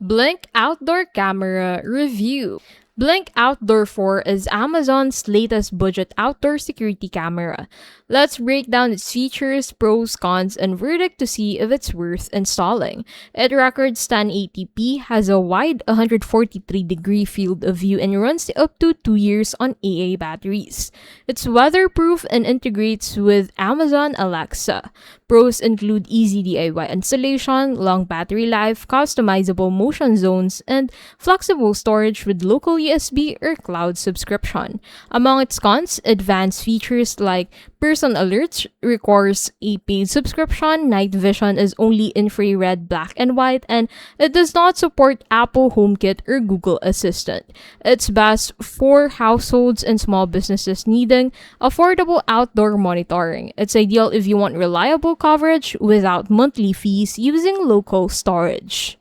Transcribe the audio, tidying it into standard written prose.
Blink Outdoor Camera Review. Blink Outdoor 4 is Amazon's latest budget outdoor security camera. Let's break down its features, pros, cons, and verdict to see if it's worth installing. It records 1080p, has a wide 143-degree field of view, and runs up to 2 years on AA batteries. It's weatherproof and integrates with Amazon Alexa. Pros include easy DIY installation, long battery life, customizable motion zones, and flexible storage with local USB or cloud subscription. Among its cons, advanced features like person alerts requires a paid subscription, night vision is only infrared black and white, and it does not support Apple HomeKit or Google Assistant. It's best for households and small businesses needing affordable outdoor monitoring. It's ideal if you want reliable coverage without monthly fees using local storage.